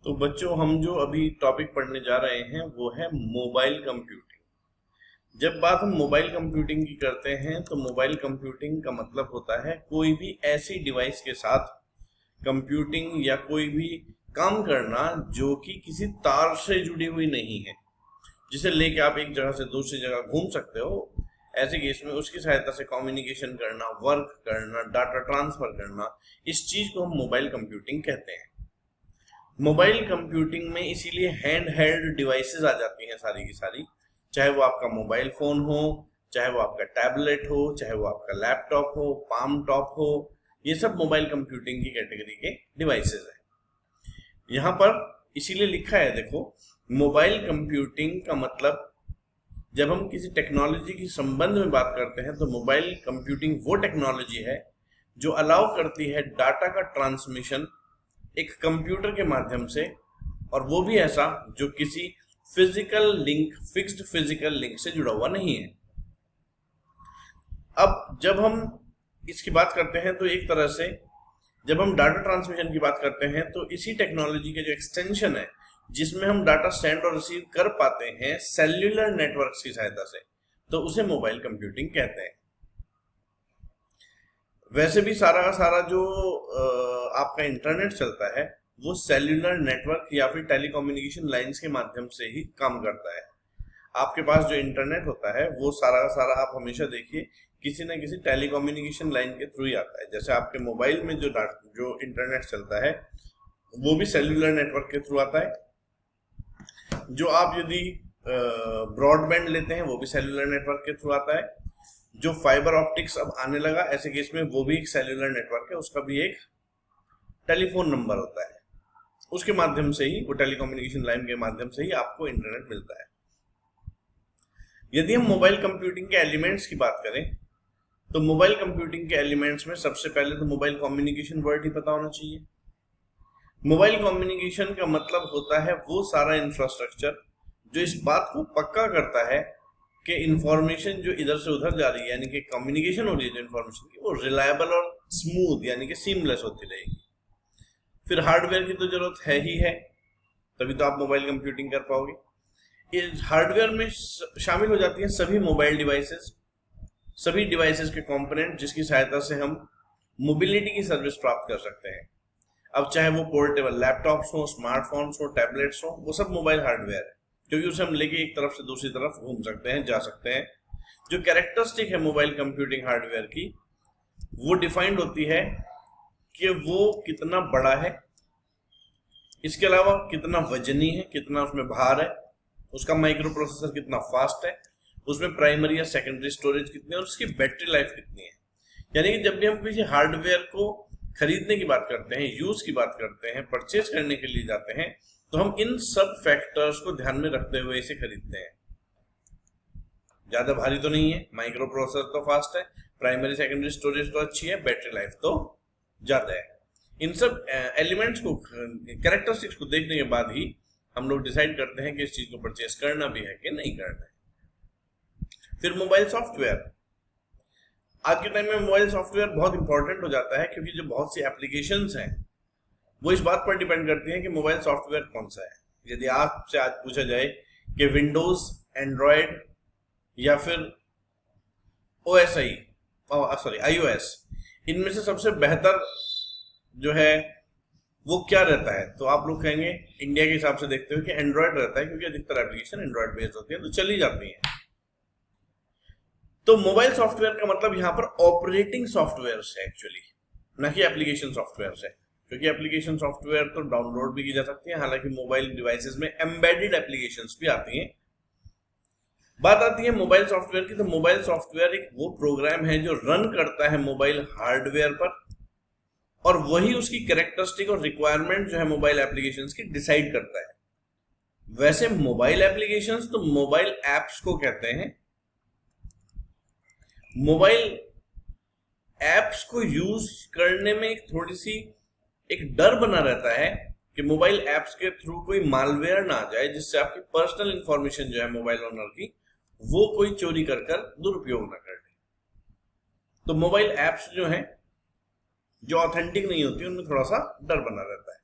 तो बच्चों, हम जो अभी टॉपिक पढ़ने जा रहे हैं वो है मोबाइल कंप्यूटिंग। जब बात हम मोबाइल कंप्यूटिंग की करते हैं तो मोबाइल कंप्यूटिंग का मतलब होता है कोई भी ऐसी डिवाइस के साथ कंप्यूटिंग या कोई भी काम करना जो कि किसी तार से जुड़ी हुई नहीं है, जिसे लेके आप एक जगह से दूसरी जगह घूम सकते हो। ऐसे केस में उसकी सहायता से कम्युनिकेशन करना, वर्क करना, डाटा ट्रांसफर करना, इस चीज को हम मोबाइल कंप्यूटिंग कहते हैं। मोबाइल कंप्यूटिंग में इसीलिए हैंड हेल्ड डिवाइसेस आ जाती हैं सारी की सारी, चाहे वो आपका मोबाइल फोन हो, चाहे वो आपका टैबलेट हो, चाहे वो आपका लैपटॉप हो, पाम टॉप हो, ये सब मोबाइल कंप्यूटिंग की कैटेगरी के डिवाइसेस हैं। यहाँ पर इसीलिए लिखा है, देखो, मोबाइल कंप्यूटिंग का मतलब, जब हम किसी टेक्नोलॉजी के संबंध में बात करते हैं तो मोबाइल कंप्यूटिंग वो टेक्नोलॉजी है जो अलाउ करती है डाटा का ट्रांसमिशन एक कंप्यूटर के माध्यम से, और वो भी ऐसा जो किसी physical link, fixed physical link से जुड़ा हुआ नहीं है। अब जब हम इसकी बात करते हैं तो एक तरह से जब हम डाटा ट्रांसमिशन की बात करते हैं तो इसी टेक्नोलॉजी के जो एक्सटेंशन है जिसमें हम डाटा सेंड और रिसीव कर पाते हैं सेल्यूलर नेटवर्क्स की सहायता से, तो उसे मोबाइल कंप्यूटिंग कहते हैं। वैसे भी सारा का सारा जो आपका इंटरनेट चलता है वो सेल्यूलर नेटवर्क या फिर टेलीकम्युनिकेशन लाइंस के माध्यम से ही काम करता है। आपके पास जो इंटरनेट होता है वो सारा का सारा, आप हमेशा देखिए, किसी न किसी टेलीकम्युनिकेशन लाइन के थ्रू ही आता है। जैसे आपके मोबाइल में जो इंटरनेट चलता है वो भी सेल्यूलर नेटवर्क के थ्रू आता है। जो आप यदि ब्रॉडबैंड लेते हैं वो भी सेल्यूलर नेटवर्क के थ्रू आता है। जो फाइबर ऑप्टिक्स अब आने लगा, ऐसे केस में वो भी एक सेल्यूलर नेटवर्क है, उसका भी एक टेलीफोन नंबर होता है, उसके माध्यम से ही, वो टेलीकम्युनिकेशन लाइन के माध्यम से ही आपको इंटरनेट मिलता है। यदि हम मोबाइल कंप्यूटिंग के एलिमेंट्स की बात करें तो मोबाइल कंप्यूटिंग के एलिमेंट्स में सबसे पहले तो मोबाइल कम्युनिकेशन वर्ड ही पता होना चाहिए। मोबाइल कम्युनिकेशन का मतलब होता है वो सारा इंफ्रास्ट्रक्चर जो इस बात को पक्का करता है कि इंफॉर्मेशन जो इधर से उधर जा रही है, यानी कि कम्युनिकेशन हो रही है जो इंफॉर्मेशन की, वो रिलायबल और स्मूथ यानी कि सीमलेस होती रहेगी। फिर हार्डवेयर की तो जरूरत है ही है, तभी तो आप मोबाइल कंप्यूटिंग कर पाओगे। इस हार्डवेयर में शामिल हो जाती हैं सभी मोबाइल डिवाइसेस, सभी डिवाइसेस के कंपोनेंट जिसकी सहायता से हम मोबिलिटी की सर्विस प्राप्त कर सकते हैं। अब चाहे वो पोर्टेबल लैपटॉप्स हो, स्मार्टफोन्स हो, टैबलेट्स हो, वो सब मोबाइल हार्डवेयर है, क्योंकि उसे हम लेके एक तरफ से दूसरी तरफ घूम सकते हैं, जा सकते हैं। जो कैरेक्टरिस्टिक है मोबाइल कंप्यूटिंग हार्डवेयर की, वो डिफाइंड होती है कि वो कितना बड़ा है, इसके अलावा कितना वजनी है, कितना उसमें भार है, उसका माइक्रो प्रोसेसर कितना फास्ट है, उसमें प्राइमरी या सेकेंडरी स्टोरेज कितनी है, और उसकी बैटरी लाइफ कितनी है। यानी कि जब भी हम किसी हार्डवेयर को खरीदने की बात करते हैं, यूज की बात करते हैं, परचेज करने के लिए जाते हैं, तो हम इन सब फैक्टर्स को ध्यान में रखते हुए इसे खरीदते हैं। ज्यादा भारी तो नहीं है, माइक्रो प्रोसेसर तो फास्ट है, प्राइमरी सेकेंडरी स्टोरेज तो अच्छी है, बैटरी लाइफ तो ज्यादा है। इन सब एलिमेंट्स को, कैरेक्टरिस्टिक्स को देखने के बाद ही हम लोग डिसाइड करते हैं कि इस चीज को परचेज करना भी है कि नहीं करना है। फिर मोबाइल सॉफ्टवेयर। आज के टाइम में मोबाइल सॉफ्टवेयर बहुत इंपॉर्टेंट हो जाता है, क्योंकि जो बहुत सी एप्लीकेशंस हैं वो इस बात पर डिपेंड करती हैं कि मोबाइल सॉफ्टवेयर कौन सा है। यदि आपसे आज पूछा जाए कि विंडोज, एंड्रॉयड या फिर ओएसआई, आईओएस, इनमें से सबसे बेहतर जो है वो क्या रहता है, तो आप लोग कहेंगे, इंडिया के हिसाब से देखते हुए, कि एंड्रॉयड रहता है, क्योंकि अधिकतर एप्लीकेशन एंड्रॉयड बेस्ड होती है, तो चली जाती है। तो मोबाइल सॉफ्टवेयर का मतलब यहाँ पर ऑपरेटिंग सॉफ्टवेयर है एक्चुअली, न कि एप्लीकेशन सॉफ्टवेयर है, क्योंकि एप्लीकेशन सॉफ्टवेयर तो डाउनलोड भी की जा सकती है। हालांकि मोबाइल डिवाइसेस में एम्बेडेड एप्लीकेशंस भी आती हैं। बात आती है मोबाइल सॉफ्टवेयर की, तो मोबाइल सॉफ्टवेयर एक वो प्रोग्राम है जो रन करता है मोबाइल हार्डवेयर पर, और वही उसकी कैरेक्टरिस्टिक और रिक्वायरमेंट जो है मोबाइल एप्लीकेशंस की डिसाइड करता है। वैसे मोबाइल एप्लीकेशंस तो मोबाइल एप्स को कहते हैं। मोबाइल एप्स को यूज करने में एक थोड़ी सी एक डर बना रहता है कि मोबाइल एप्स के थ्रू कोई मालवेयर ना आ जाए, जिससे आपकी पर्सनल इंफॉर्मेशन जो है मोबाइल ओनर की, वो कोई चोरी कर दुरुपयोग ना कर ले। तो मोबाइल एप्स जो हैं, जो ऑथेंटिक नहीं होती, उनमें थोड़ा सा डर बना रहता है।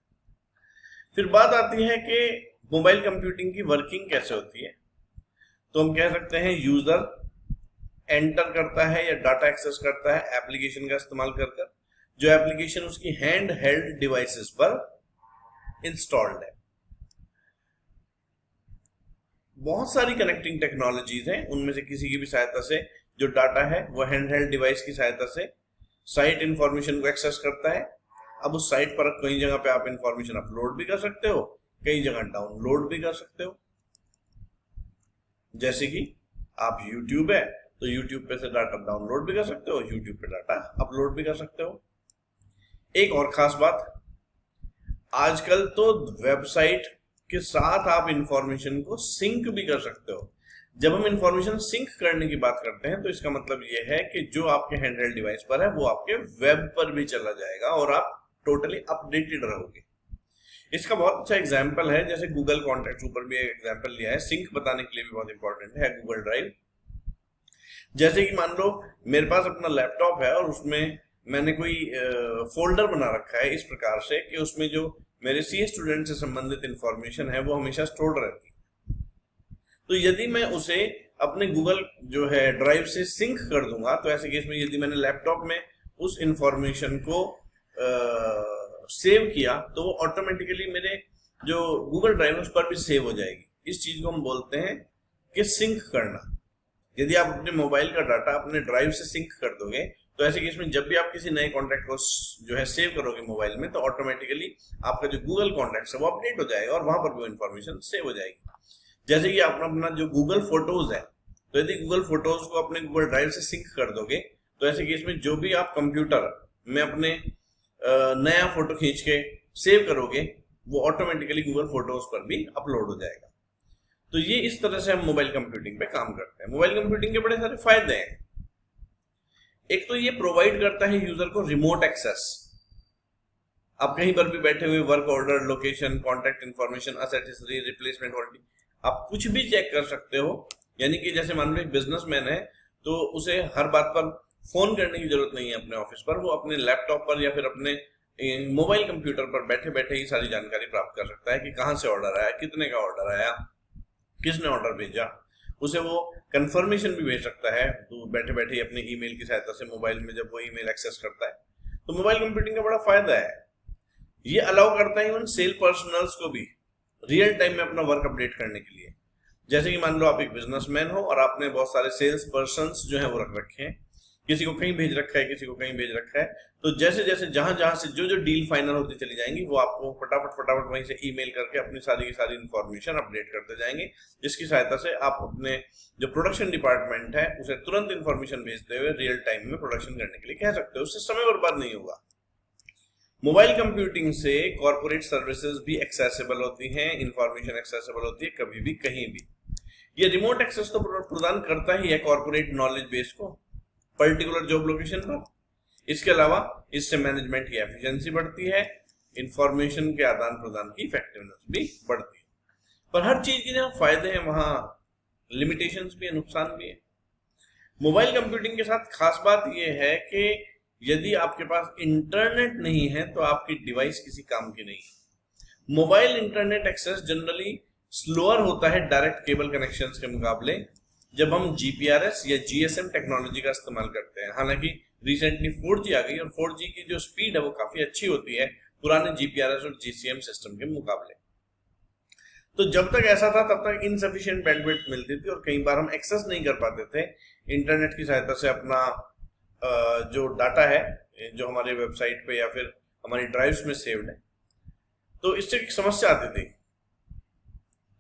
फिर बात आती है कि मोबाइल कंप्यूटिंग की वर्किंग कैसे होती है। तो हम कह सकते हैं यूजर एंटर करता है या डाटा एक्सेस करता है एप्लीकेशन का इस्तेमाल कर जो एप्लीकेशन उसकी हैंड हेल्ड डिवाइसेस पर इंस्टॉल्ड है। बहुत सारी कनेक्टिंग टेक्नोलॉजीज हैं, उनमें से किसी की भी सहायता से जो डाटा है वो हैंड हेल्ड डिवाइस की सहायता से साइट इंफॉर्मेशन को एक्सेस करता है। अब उस साइट पर कई जगह पे आप इंफॉर्मेशन अपलोड भी कर सकते हो, कई जगह डाउनलोड भी कर सकते हो। जैसे कि आप YouTube है तो YouTube पे से डाटा डाउनलोड भी कर सकते हो, YouTube पे डाटा अपलोड भी कर सकते हो। एक और खास बात, आजकल तो वेबसाइट के साथ आप इंफॉर्मेशन को सिंक भी कर सकते हो। जब हम इंफॉर्मेशन सिंक करने की बात करते हैं तो इसका मतलब यह है कि जो आपके हैंडहेल्ड डिवाइस पर है वो आपके वेब पर भी चला जाएगा और आप टोटली अपडेटेड रहोगे। इसका बहुत अच्छा एग्जांपल है, जैसे गूगल कॉन्टैक्ट्स ऊपर भी एक एग्जांपल लिया है, सिंक बताने के लिए भी बहुत इंपॉर्टेंट है गूगल ड्राइव। जैसे कि मान लो मेरे पास अपना लैपटॉप है और उसमें मैंने कोई फोल्डर बना रखा है इस प्रकार से कि उसमें जो मेरे सीए स्टूडेंट से संबंधित इंफॉर्मेशन है वो हमेशा स्टोर्ड रहती है। तो यदि मैं उसे अपने गूगल जो है ड्राइव से सिंक कर दूंगा तो ऐसे केस में यदि मैंने लैपटॉप में उस इंफॉर्मेशन को सेव किया तो वो ऑटोमेटिकली मेरे जो गूगल ड्राइव है उस पर भी सेव हो जाएगी। इस चीज को हम बोलते हैं कि सिंक करना। यदि आप अपने मोबाइल का डाटा अपने ड्राइव से सिंक कर दोगे तो ऐसे केस में जब भी आप किसी नए कॉन्टैक्ट को जो है सेव करोगे मोबाइल में तो ऑटोमेटिकली आपका जो गूगल कॉन्टैक्ट है वो अपडेट हो जाएगा और वहां पर भी इंफॉर्मेशन सेव हो जाएगी। जैसे कि आप अपना जो गूगल फोटोज है तो यदि गूगल फोटोज को अपने गूगल ड्राइव से सिंक कर दोगे तो ऐसे केस में जो भी आप कंप्यूटर में अपने नया फोटो खींच के सेव करोगे वो ऑटोमेटिकली गूगल फोटोज पर भी अपलोड हो जाएगा। तो ये इस तरह से हम मोबाइल कंप्यूटिंग पे काम करते हैं। मोबाइल कंप्यूटिंग के बड़े सारे फायदे हैं। एक तो ये प्रोवाइड करता है यूजर को रिमोट एक्सेस। आप कहीं पर भी बैठे हुए work order, location, contact information, asset history, replacement warranty, आप कुछ भी चेक कर सकते हो। यानी कि जैसे मान लो एक बिजनेसमैन है तो उसे हर बात पर फोन करने की जरूरत नहीं है अपने ऑफिस पर, वो अपने लैपटॉप पर या फिर अपने मोबाइल कंप्यूटर पर बैठे बैठे ही सारी जानकारी प्राप्त कर सकता है कि कहाँ से ऑर्डर आया, कितने का ऑर्डर आया, किसने ऑर्डर भेजा। उसे वो कंफर्मेशन भी भेज सकता है तो बैठे बैठे ही अपने ईमेल की सहायता से मोबाइल में जब वो ईमेल एक्सेस करता है। तो मोबाइल कंप्यूटिंग का बड़ा फायदा है। ये अलाउ करता है इवन सेल पर्सनल्स को भी रियल टाइम में अपना वर्क अपडेट करने के लिए। जैसे कि मान लो आप एक बिजनेसमैन हो और आपने बहुत सारे सेल्स पर्सन्स जो है वो रख रखे हैं, किसी को कहीं भेज रखा है, किसी को कहीं भेज रखा है। तो जैसे जैसे जहां जहां से जो जो डील फाइनल होती चली जाएंगी वो आपको फटाफट वहीं से ईमेल करके अपनी सारी की सारी इंफॉर्मेशन अपडेट करते जाएंगे, जिसकी सहायता से आप अपने जो प्रोडक्शन डिपार्टमेंट है उसे तुरंत इंफॉर्मेशन भेजते हुए रियल टाइम में प्रोडक्शन करने के लिए कह सकते हो। उससे समय बर्बाद नहीं होगा। मोबाइल कंप्यूटिंग से कॉर्पोरेट सर्विसेज भी एक्सेसिबल होती हैं, इंफॉर्मेशन एक्सेसिबल होती है कभी भी कहीं भी। ये रिमोट एक्सेस तो प्रदान करता ही है कॉर्पोरेट नॉलेज बेस को पर्टिकुलर जॉब लोकेशन पर। इसके अलावा इससे मैनेजमेंट की एफिशिएंसी बढ़ती है, इंफॉर्मेशन के आदान प्रदान की इफेक्टिवनेस भी बढ़ती है। पर हर चीज के जहाँ फायदे हैं वहां लिमिटेशंस भी है, नुकसान भी है। मोबाइल कंप्यूटिंग के साथ खास बात यह है कि यदि आपके पास इंटरनेट नहीं है तो आपकी डिवाइस किसी काम की नहीं है। Mobile internet access generally slower होता है डायरेक्ट केबल कनेक्शंस के मुकाबले जब हम जीपीआरएस या जीएसएम टेक्नोलॉजी का इस्तेमाल करते हैं। हालांकि रिसेंटली 4G आ गई और 4G की जो स्पीड है वो काफी अच्छी होती है पुराने जीपीआरएस और जीसीएम सिस्टम के मुकाबले। तो जब तक ऐसा था तब तक इनसफिशिएंट बैंडविड्थ मिलती थी और कई बार हम एक्सेस नहीं कर पाते थे इंटरनेट की सहायता से अपना जो डाटा है जो हमारे वेबसाइट पे या फिर हमारी ड्राइव्स में सेव्ड है। तो इससे एक समस्या आती थी।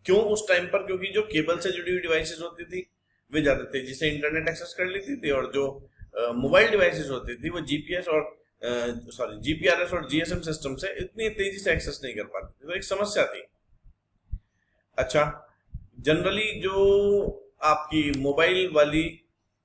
क्यों उस टाइम पर? क्योंकि जो केबल से जुड़ी हुई डिवाइसेस होती थी वे ज्यादा तेजी से इंटरनेट एक्सेस कर लेती थी और जो मोबाइल डिवाइसेस होती थी वो जीपीआरएस और जीएसएम सिस्टम से इतनी तेजी से एक्सेस नहीं कर पाती थी। तो एक समस्या थी। अच्छा, जनरली जो आपकी मोबाइल वाली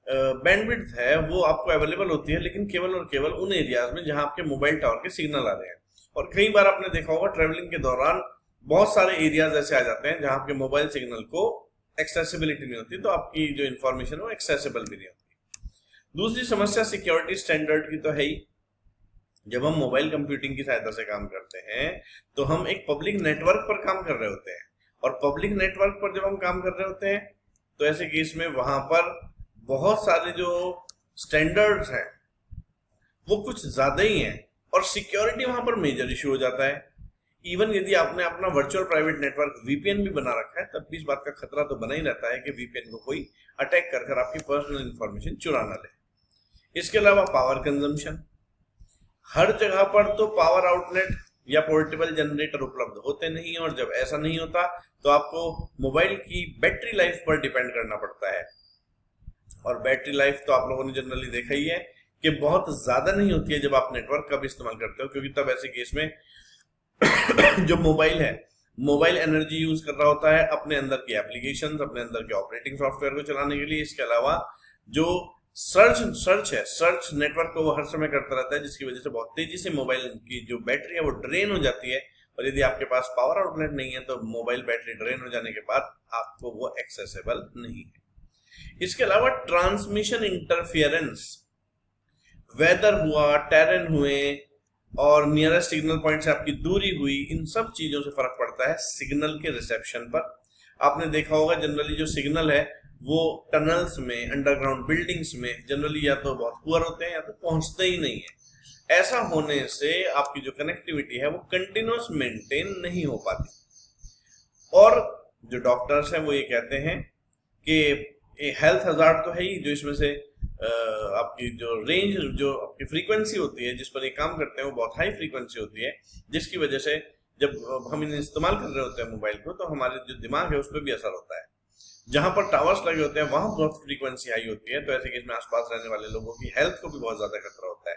बैंडविड्थ है वो आपको अवेलेबल होती है, लेकिन केवल और केवल उन एरियाज में जहां आपके मोबाइल टावर के सिग्नल आ रहे हैं। और कई बार आपने देखा होगा ट्रेवलिंग के दौरान बहुत सारे एरियाज ऐसे आ जाते हैं जहां आपके मोबाइल सिग्नल को एक्सेसिबिलिटी नहीं होती, तो आपकी जो इंफॉर्मेशन है वो एक्सेसिबल भी नहीं होती। दूसरी समस्या सिक्योरिटी स्टैंडर्ड की तो है ही। जब हम मोबाइल कंप्यूटिंग की सहायता से काम करते हैं तो हम एक पब्लिक नेटवर्क पर काम कर रहे होते हैं, और पब्लिक नेटवर्क पर जब हम काम कर रहे होते हैं तो ऐसे केस में वहां पर बहुत सारे जो स्टैंडर्ड्स हैं वो कुछ ज्यादा ही हैं, और सिक्योरिटी वहां पर मेजर इशू हो जाता है। इवन यदि आपने अपना वर्चुअल प्राइवेट नेटवर्क वीपीएन भी बना रखा है तब भी इस बात का खतरा तो बना ही रहता है कि वीपीएन को कोई अटैक कर आपकी पर्सनल इंफॉर्मेशन चुरा ना ले। इसके अलावा पावर कंजम्पशन, हर जगह पर तो पावर आउटलेट या पोर्टेबल जनरेटर उपलब्ध होते नहीं, और जब ऐसा नहीं होता तो आपको मोबाइल की बैटरी लाइफ पर डिपेंड करना पड़ता है। और बैटरी लाइफ तो आप लोगों ने जनरली देखा ही है कि बहुत ज्यादा नहीं होती है जब आप नेटवर्क का भी इस्तेमाल करते हो, क्योंकि तब ऐसे केस में जो मोबाइल है, मोबाइल एनर्जी यूज कर रहा होता है अपने अंदर की एप्लीकेशन, अपने अंदर के ऑपरेटिंग सॉफ्टवेयर को चलाने के लिए। इसके अलावा जो सर्च नेटवर्क को वो हर समय करता रहता है, जिसकी वजह से बहुत तेजी से मोबाइल की जो बैटरी है वो ड्रेन हो जाती है, और यदि आपके पास पावर आउटलेट नहीं है तो मोबाइल बैटरी ड्रेन हो जाने के बाद आपको वो एक्सेसिबल नहीं है। इसके अलावा ट्रांसमिशन इंटरफियरेंस, वेदर हुआ, टेरेन हुए, और नियरेस्ट सिग्नल पॉइंट से आपकी दूरी हुई, इन सब चीजों से फर्क पड़ता है सिग्नल के रिसेप्शन पर। आपने देखा होगा जनरली जो सिग्नल है वो टनल्स में, अंडरग्राउंड बिल्डिंग्स में जनरली या तो बहुत पुअर होते हैं या तो पहुंचते ही नहीं है। ऐसा होने से आपकी जो कनेक्टिविटी है वो कंटिन्यूअस मेंटेन नहीं हो पाती, और जो डॉक्टर्स हैं वो ये कहते हैं कि हेल्थ हजार्ड तो है ही, जो इसमें से आपकी जो रेंज, जो आपकी फ्रीक्वेंसी होती है जिस पर ये काम करते हैं वो बहुत हाई फ्रीक्वेंसी होती है, जिसकी वजह से जब हम इन्हें इस्तेमाल कर रहे होते हैं मोबाइल को तो हमारे जो दिमाग है उस पर भी असर होता है। जहां पर टावर्स लगे होते हैं वहां बहुत फ्रीक्वेंसी हाई होती है, तो ऐसे केस में आसपास रहने वाले लोगों की हेल्थ को भी बहुत ज्यादा खतरा होता है।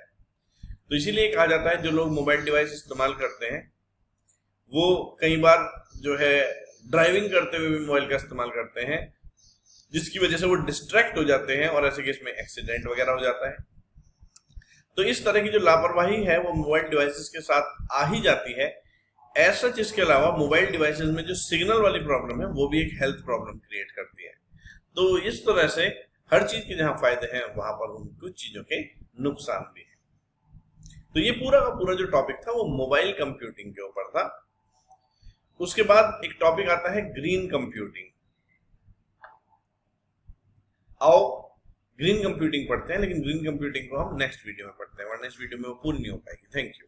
तो इसीलिए कहा जाता है जो लोग मोबाइल डिवाइस इस्तेमाल करते हैं वो कई बार जो है ड्राइविंग करते हुए भी मोबाइल का इस्तेमाल करते हैं, जिसकी वजह से वो डिस्ट्रैक्ट हो जाते हैं और ऐसे केस में एक्सीडेंट वगैरह हो जाता है। तो इस तरह की जो लापरवाही है वो मोबाइल डिवाइसेस के साथ आ ही जाती है। ऐसा इसके अलावा मोबाइल डिवाइसेस में जो सिग्नल वाली प्रॉब्लम है वो भी एक हेल्थ प्रॉब्लम क्रिएट करती है। तो इस तरह से हर चीज के जहां फायदे हैं वहां पर उन कुछ चीजों के नुकसान भी हैं। तो ये पूरा का पूरा जो टॉपिक था वो मोबाइल कंप्यूटिंग के ऊपर था। उसके बाद एक टॉपिक आता है ग्रीन कंप्यूटिंग। आओ ग्रीन कंप्यूटिंग पढ़ते हैं, लेकिन ग्रीन कंप्यूटिंग को हम नेक्स्ट वीडियो में पढ़ते हैं, वरना इस वीडियो में वो पूरी नहीं हो पाएगी। Thank you.